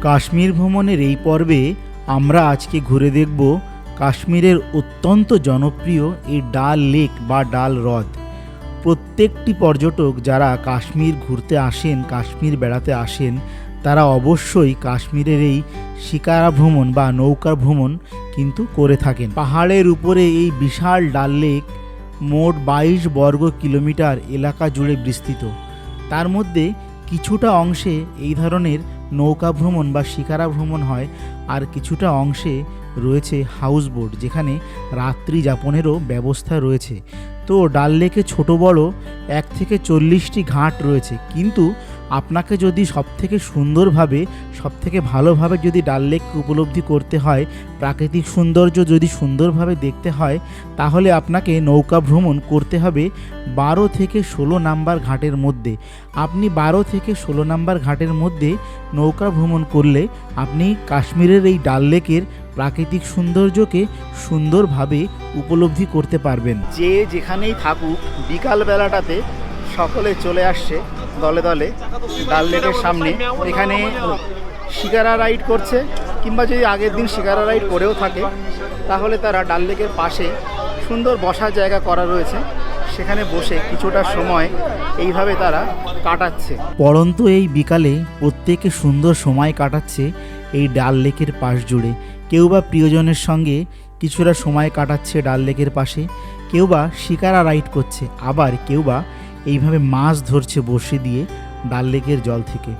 কাশ্মীর ভ্রমণের এই পর্বে আমরা আজকে ঘুরে দেখব কাশ্মীরের অত্যন্ত জনপ্রিয় এই ডাল লেক বা ডাল হ্রদ। প্রত্যেকটি পর্যটক যারা কাশ্মীর ঘুরতে আসেন, কাশ্মীর বেড়াতে আসেন, তারা অবশ্যই কাশ্মীরের এই শিকারা ভ্রমণ বা নৌকা ভ্রমণ কিন্তু করে থাকেন। পাহাড়ের উপরে এই বিশাল ডাল লেক মোট 22 বর্গ কিলোমিটার এলাকা জুড়ে বিস্তৃত। তার মধ্যে কিছুটা অংশে এই ধরনের নৌকা ভ্রমণ বা শিকারা ভ্রমণ হয়, আর কিছুটা অংশে রয়েছে হাউস বোট, যেখানে রাত্রি যাপনেরও ব্যবস্থা রয়েছে। তো ডাল লেকে ছোট বড় 1 থেকে 40টি ঘাট রয়েছে, কিন্তু আপনাকে যদি সবথেকে সুন্দরভাবে, সবথেকে ভালোভাবে যদি ডাল লেককে উপলব্ধি করতে হয়, প্রাকৃতিক সৌন্দর্য যদি সুন্দরভাবে দেখতে হয়, তাহলে আপনাকে নৌকা ভ্রমণ করতে হবে 12 থেকে 16 নাম্বার ঘাটের মধ্যে। আপনি 12 থেকে 16 নাম্বার ঘাটের মধ্যে নৌকা ভ্রমণ করলে আপনি কাশ্মীরের এই ডাল লেকের প্রাকৃতিক সৌন্দর্যকে সুন্দরভাবে উপলব্ধি করতে পারবেন। যে যেখানেই থাকুক, বিকালবেলাটাতে সকলে চলে আসছে দলে দলে ডাল লেকের সামনে। এখানে শিকারা রাইড করছে, কিংবা যদি আগের দিন শিকারা রাইড করেও থাকে, তাহলে তারা ডাল লেকের পাশে সুন্দর বসার জায়গা করা রয়েছে, সেখানে বসে কিছুটা সময় এইভাবে তারা কাটাচ্ছে। পরন্তু এই বিকালে প্রত্যেকে সুন্দর সময় কাটাচ্ছে এই ডাল লেকের পাশ জুড়ে। কেউ বা প্রিয়জনের সঙ্গে কিছুটা সময় কাটাচ্ছে ডাল লেকের পাশে, কেউ বা শিকারা রাইড করছে, আবার কেউ বা এইভাবে মাছ ধরছে বড়শি দিয়ে ডাল লেকের জল থেকে।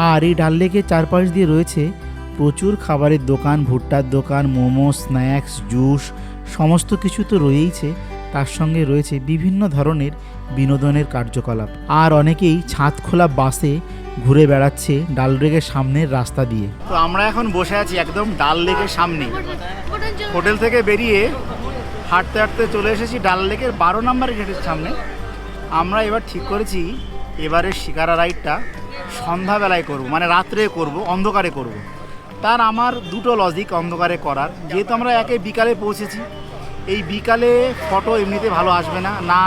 আর এই ডাল লেকের চারপাশ দিয়ে রয়েছে প্রচুর খাবারের দোকান, ভুট্টার দোকান, মোমো, স্ন্যাক্স, জুস, সমস্ত কিছু তো রয়েইছে। তার সঙ্গে রয়েছে বিভিন্ন ধরনের বিনোদনের কার্যকলাপ। আর অনেকেই ছাদ খোলা বাসে ঘুরে বেড়াচ্ছে ডাল লেকের সামনের রাস্তা দিয়ে। তো আমরা এখন বসে আছি একদম ডাল লেকের সামনে। হোটেল থেকে বেরিয়ে হাঁটতে হাঁটতে চলে এসেছি ডাল লেকের 12 নম্বর গেটের সামনে। আমরা এবার ঠিক করেছি এবারের শিকারা রাইডটা সন্ধ্যাবেলায় করব, মানে রাত্রে করব, অন্ধকারে করব। তার আমার দুটো লজিক অন্ধকারে করার। যেহেতু আমরা একে বিকালে পৌঁছেছি, এই বিকালে ফটো এমনিতে ভালো আসবে না, না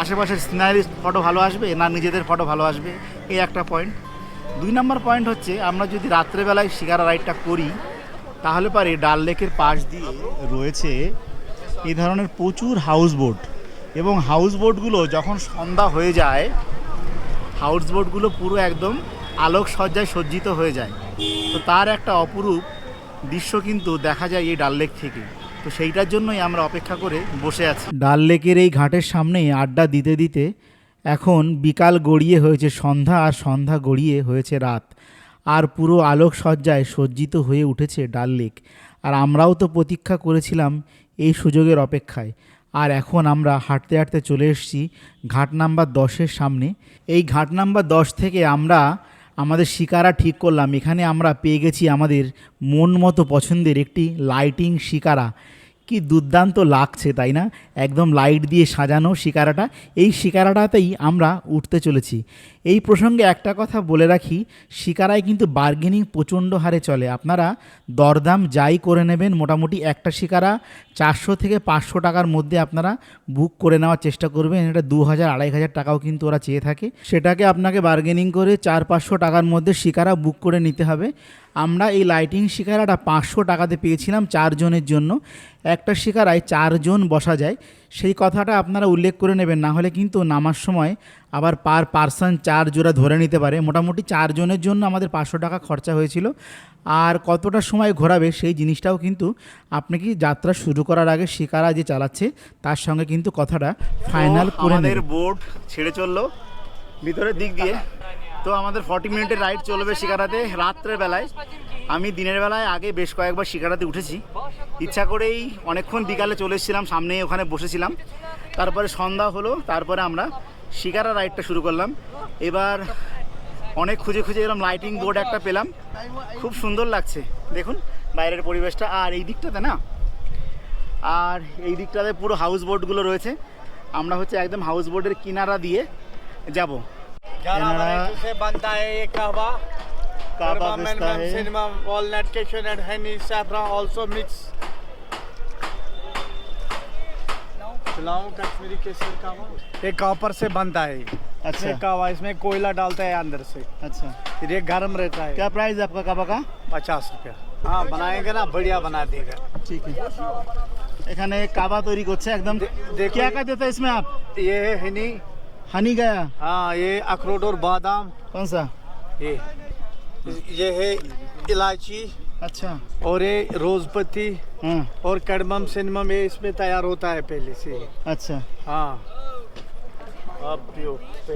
আশেপাশের সিনারির ফটো ভালো আসবে, না নিজেদের ফটো ভালো আসবে, এই একটা পয়েন্ট। 2 নম্বর পয়েন্ট হচ্ছে, আমরা যদি রাত্রেবেলায় শিকারা রাইডটা করি, তাহলে পরে ডাল লেকের পাশ দিয়ে রয়েছে এই ধরনের প্রচুর হাউস বোট, এবং হাউস বোটগুলো যখন সন্ধ্যা হয়ে যায়, হাউস বোটগুলো পুরো একদম আলোকসজ্জায় সজ্জিত হয়ে যায়। তো তার একটা অপরূপ দৃশ্য কিন্তু দেখা যায় এই ডাল লেক থেকে। তো সেইটার জন্যই আমরা অপেক্ষা করে বসে আছি। ডাল লেকের এই ঘাটের সামনেই আড্ডা দিতে দিতে এখন বিকাল গড়িয়ে হয়েছে সন্ধ্যা, আর সন্ধ্যা গড়িয়ে হয়েছে রাত, আর পুরো আলোকসজ্জায় সজ্জিত হয়ে উঠেছে ডাল লেক। আর আমরাও তো প্রতীক্ষা করেছিলাম এই সুযোগের অপেক্ষায়। আর এখন আমরা হাঁটতে হাঁটতে চলে এসেছি ঘাট নাম্বার 10-এর সামনে। এই ঘাট নাম্বার 10 থেকে আমরা আমাদের শিকারা ঠিক করলাম। এখানে আমরা পেয়ে গেছি আমাদের মন মতো পছন্দের একটি লাইটিং শিকারা। কি দুর্দান্ত লাগছে, তাই না? একদম লাইট দিয়ে সাজানো শিকারাটা। এই শিকারাটাতেই আমরা উঠতে চলেছি। এই প্রসঙ্গে একটা কথা বলে রাখি, শিকারায় কিন্তু বার্গেনিং প্রচণ্ড হারে চলে। আপনারা দরদাম যাই করে নেবেন, মোটামুটি একটা শিকারা 400 থেকে 500 টাকার মধ্যে আপনারা বুক করে নেওয়ার চেষ্টা করবেন। এটা 2000-2500 টাকাও কিন্তু ওরা চেয়ে থাকে। সেটাকে আপনাকে বার্গেনিং করে 400-500 টাকার মধ্যে শিকারা বুক করে নিতে হবে। আমরা এই লাইটিং শিকারাটা 500 টাকাতে পেয়েছিলাম 4 জনের জন্য। একটা শিকারায় 4 জন বসা যায়, সেই কথাটা আপনারা উল্লেখ করে নেবেন, না হলে কিন্তু নামার সময় আবার পার পারসন 4 জোড়া ধরে নিতে পারে। মোটামুটি 4 জনের জন্য আমাদের 500 টাকা খরচা হয়েছিল। আর কতটা সময় ঘোরাবে সেই জিনিসটাও কিন্তু আপনি কি যাত্রা শুরু করার আগে শিকারা যে চালাচ্ছে তার সঙ্গে কিন্তু কথাটা ফাইনাল করে নেবেন। আমাদের বোট ছেড়ে চললো ভিতরের দিক দিয়ে। তো আমাদের 40 মিনিটের রাইড চলবে শিকারাতে রাত্রের বেলায়। আমি দিনের বেলায় আগে বেশ কয়েকবার শিকারাতে উঠেছি, ইচ্ছা করেই অনেকক্ষণ বিকালে চলে এসেছিলাম, সামনে ওখানে বসেছিলাম। তারপরে সন্ধ্যা হলো, তারপরে আমরা শিকারা রাইডটা শুরু করলাম। এবার অনেক খুঁজে খুঁজে এরকম লাইটিং বোর্ড একটা পেলাম, খুব সুন্দর লাগছে দেখুন বাইরের পরিবেশটা। আর এই দিকটাতে না, আর এই দিকটাতে পুরো হাউস বোটগুলো রয়েছে। আমরা হচ্ছে একদম হাউস বোটের কিনারা দিয়ে যাব। ये कॉपर से बनता है। अच्छा इसमें कावा, इसमें कोयला डालता है अंदर से। अच्छा, फिर ये गर्म रहता है। क्या प्राइस है आपका काबा का? 50 रुपया। हाँ, बनाएंगे ना, बढ़िया बना देगा। ठीक है। এখানে কাবা তৈরি করছে একদম। देखो क्या क्या देता है इसमें आप? ये है हनी। हनी गया? हाँ, ये अखरोट और बादाम। कौन सा? ये है इलायची अच्छा। और ये रोज पत्ती हाँ। और कड़मम सिनेमम, ये इसमें तैयार होता है पहले से। अच्छा। हाँ, आप पियो।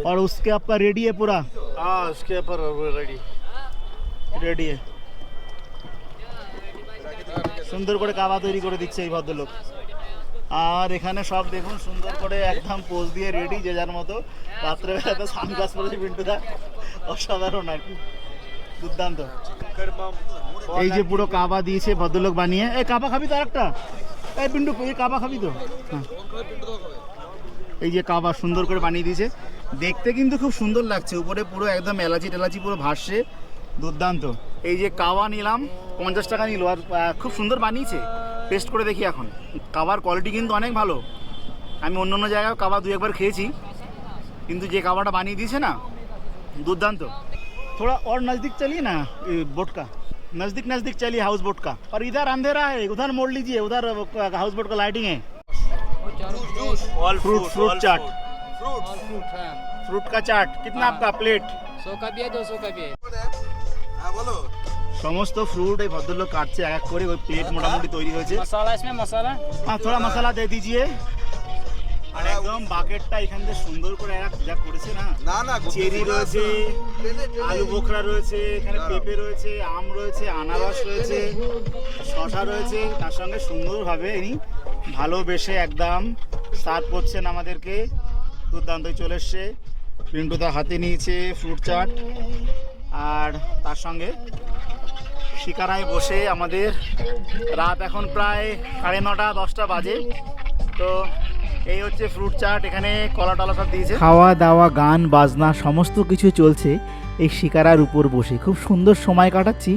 और उसके आपका रेडी है पूरा? हाँ, उसके ऊपर रेडी রেডি সুন্দর করে কাবা তৈরি করে দিচ্ছে এই ভদ্রলোক। আর এখানে সব দেখুন সুন্দর করে একদম পোজ দিয়ে রেডি, যে যার মতো। রাত্রেবেলাতে সানগ্লাস পরেছে পিন্টুদা, অসাধারণ আর কি, দুর্দান্ত। এই যে পুরো কাবা দিয়েছে ভদ্রলোক বানিয়ে। এই কাবা খাবি তো আরেকটা? এই পিন্টু, এই কাবা খাবি তো? হ্যাঁ, এই যে কাবা সুন্দর করে বানিয়ে দিয়েছে, দেখতে কিন্তু খুব সুন্দর লাগছে। উপরে পুরো একদম এলাচি টেলাচি পুরো ভাসছে, দুর্দান্ত। এই যে কাবা নিলাম, 50 টাকা নিল। আর খুব সুন্দর বানিয়েছে। টেস্ট করে দেখি এখন। কাবার কোয়ালিটি কিন্তু অনেক ভালো। আমি অন্য অন্য জায়গায় কাবা 2-1 बार খেয়েছি, কিন্তু যে কাবাটা বানিয়ে দিয়েছে না, দুর্দান্ত। थोड़ा और नज़दीक चलिए ना बोट का, नज़दीक नज़दीक चलिए हाउस बोट का। और इधर अंधेरा है, उधर मोड़ लीजिए, उधर हाउस बोट का लाइटिंग है। फ्रूट चाट, फ्रूट का चाट कितना आपका प्लेट? 100 का भी है, 200 का भी है। সমস্ত ফ্রুট এই ভদ্রলোক কাটছে এক এক করে। ওই প্লেট মোটামুটি তৈরি হয়েছে। मसाला इसमें मसाला। हाँ, थोड़ा मसाला दे दीजिए। আর একদম বাকেটটা এখান থেকে সুন্দর করে যা করেছে না, চেরি রয়েছে, আলু বোখরা রয়েছে, এখানে পেঁপে রয়েছে, আম রয়েছে, আনারস রয়েছে, শশা রয়েছে। তার সঙ্গে সুন্দরভাবে ইনি ভালোবেসে একদম সার্ভ করছেন আমাদেরকে। দুর্দান্তই চলে এসছে। পিন্টুদা হাতে নিয়েছে ফ্রুট চাট, আর তার সঙ্গে শিকারায় বসে আমাদের রাত এখন প্রায় 9:30 10টা বাজে। তো এই হচ্ছে ফ্রুট চাট, এখানে কলা টলা সব দিয়েছে। খাওয়া দাওয়া গান বাজনা সমস্ত কিছু চলছে এই শিকারার উপর বসে। খুব সুন্দর সময় কাটাচ্ছি।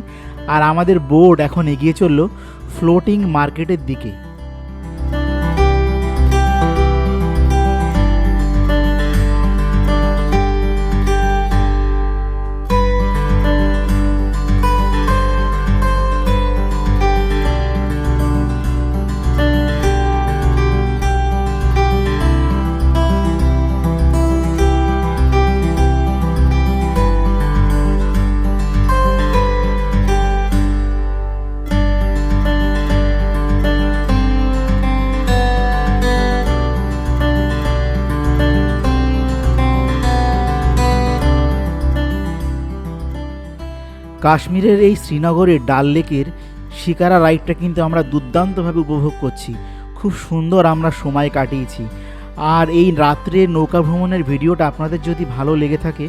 আর আমাদের বোট এখন এগিয়ে চললো ফ্লোটিং মার্কেটের দিকে। কাশ্মীরের এই শ্রীনগরের ডাল লেকের শিকারা রাইডটা কিন্তু আমরা দুর্দান্তভাবে উপভোগ করছি। খুব সুন্দর আমরা সময় কাটিয়েছি। আর এই রাত্রে নৌকা ভ্রমণের ভিডিওটা আপনাদের যদি ভালো লেগে থাকে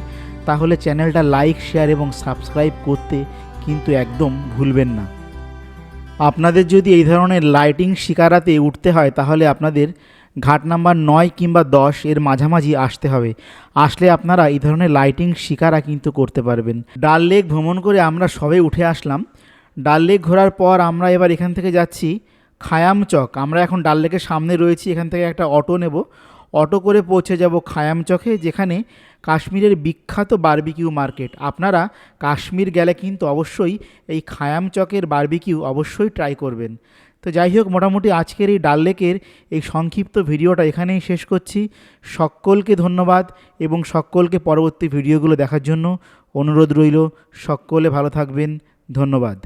তাহলে চ্যানেলটা লাইক শেয়ার এবং সাবস্ক্রাইব করতে কিন্তু একদম ভুলবেন না। আপনাদের যদি এই ধরনের লাইটিং শিকারাতে উঠতে হয় তাহলে আপনাদের ঘাট নাম্বার 9 কিংবা 10 এর মাঝামাঝি আসতে হবে। আসলে আপনারা এই ধরনের লাইটিং শিকারা কিন্তু করতে পারবেন। ডাল লেক ভ্রমণ করে আমরা সবে উঠে আসলাম। ডাল লেক ঘোরার পর আমরা এবার এখান থেকে যাচ্ছি খায়াম চক। আমরা এখন ডাল লেকের সামনে রয়েছি। এখান থেকে একটা অটো নেব, অটো করে পৌঁছে যাব খায়াম চকে, যেখানে কাশ্মীরের বিখ্যাত বারবিকিউ মার্কেট। আপনারা কাশ্মীর গেলে কিন্তু অবশ্যই এই খায়াম চকের বারবিকিউ অবশ্যই ট্রাই করবেন। তো যাই হোক, মোটামুটি আজকের এই ডাল লেকের এই সংক্ষিপ্ত ভিডিওটা এখানেই শেষ করছি। সকলকে ধন্যবাদ এবং সকলকে পরবর্তী ভিডিওগুলো দেখার জন্য অনুরোধ রইল। সকলে ভালো থাকবেন, ধন্যবাদ।